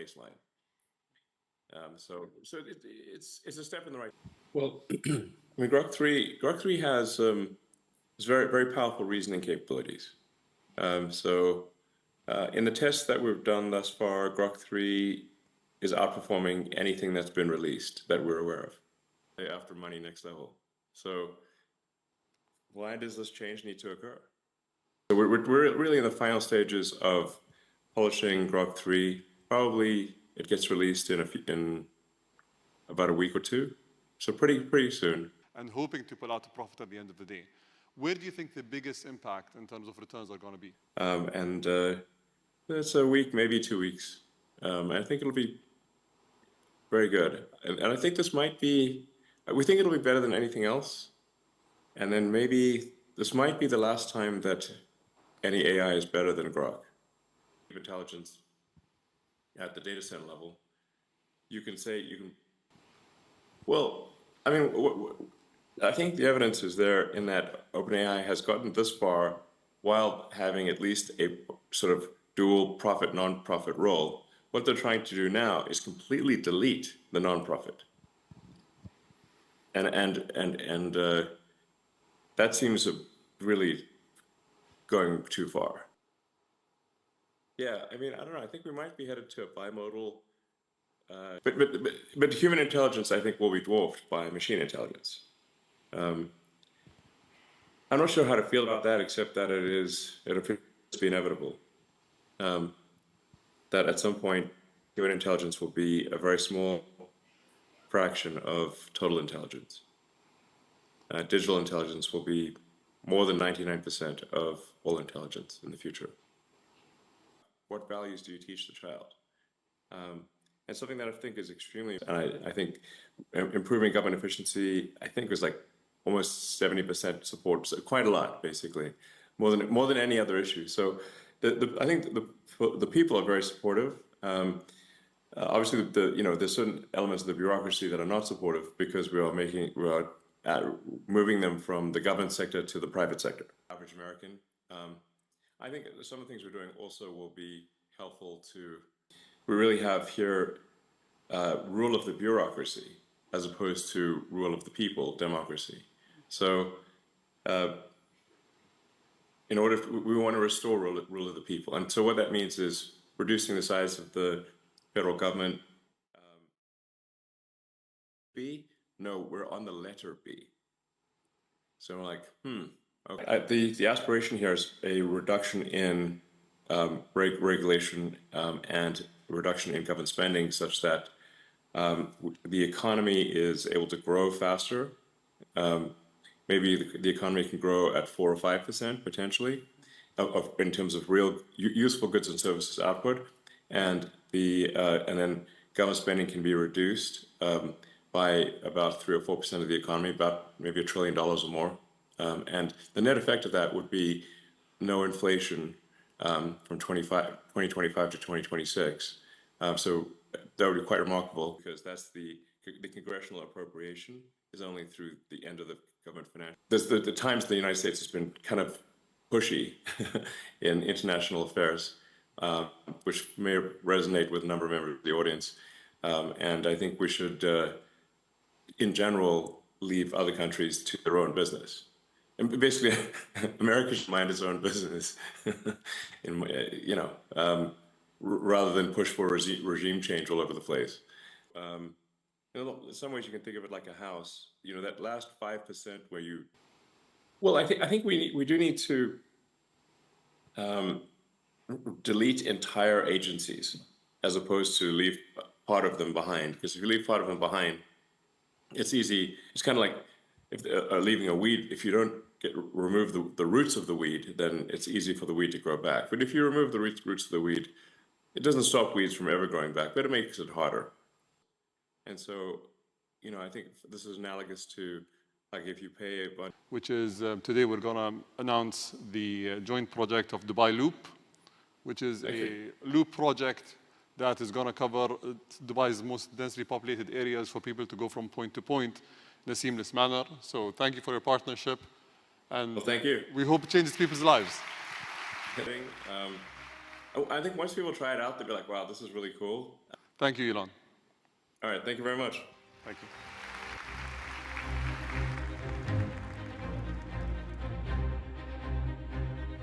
baseline. So it's a step in the right. Well, I mean, Grok 3 has very powerful reasoning capabilities. In the tests that we've done thus far, Grok 3 is outperforming anything that's been released that we're aware of after Money Next Level. So why does this change need to occur? So we're really in the final stages of polishing Grok 3. Probably it gets released in about a week or two. So pretty soon. And hoping to pull out a profit at the end of the day. Where do you think the biggest impact in terms of returns are going to be? It's a week, maybe 2 weeks. I think it'll be very good. And I think this might be, we think it'll be better than anything else. And then maybe this might be the last time that any AI is better than Grok. Intelligence at the data center level, well, I mean, I think the evidence is there in that OpenAI has gotten this far while having at least a sort of dual profit, non-profit role. What they're trying to do now is completely delete the non-profit. And that seems really going too far. Yeah, I mean, I don't know. I think we might be headed to a bimodal. But human intelligence, I think, will be dwarfed by machine intelligence. I'm not sure how to feel about that, except that it appears to be inevitable. That at some point, human intelligence will be a very small fraction of total intelligence. Digital intelligence will be more than 99% of all intelligence in the future. What values do you teach the child? And something that I think is extremely, and I think improving government efficiency, I think was like almost 70% support, so quite a lot, basically, more than any other issue. So I think the people are very supportive. Obviously, there's certain elements of the bureaucracy that are not supportive because we are moving them from the government sector to the private sector. Average American. I think some of the things we're doing also will be helpful to. We really have here rule of the bureaucracy as opposed to rule of the people, democracy. So we want to restore rule of the people. And so what that means is reducing the size of the federal government. B? No, we're on the letter B. So we're like, okay. The aspiration here is a reduction in regulation and reduction in government spending such that the economy is able to grow faster. Maybe the economy can grow at 4 or 5% potentially in terms of real useful goods and services output, and then government spending can be reduced by about 3 or 4% of the economy, about maybe $1 trillion or more. And the net effect of that would be no inflation from 2025 to 2026. So that would be quite remarkable because that's the congressional appropriation is only through the end of the government financial. There's the times the United States has been kind of pushy in international affairs, which may resonate with a number of members of the audience. And I think we should, in general, leave other countries to their own business. And basically, America should mind its own business, rather than push for regime change all over the place. In some ways, you can think of it like a house. That last 5% where you. Well, I think we do need to delete entire agencies as opposed to leave part of them behind. Because if you leave part of them behind, it's easy. It's kind of like leaving a weed. If you don't remove the roots of the weed, then it's easy for the weed to grow back. But if you remove the roots of the weed, it doesn't stop weeds from ever growing back, but it makes it harder. And so, I think this is analogous to, like, if you pay a bunch. Which is, today we're going to announce the joint project of Dubai Loop, which is a loop project that is going to cover Dubai's most densely populated areas for people to go from point to point in a seamless manner. So thank you for your partnership. And well, thank you. We hope it changes people's lives. Oh, I think once people try it out, they'll be like, wow, this is really cool. Thank you, Elon. All right, thank you very much. Thank you.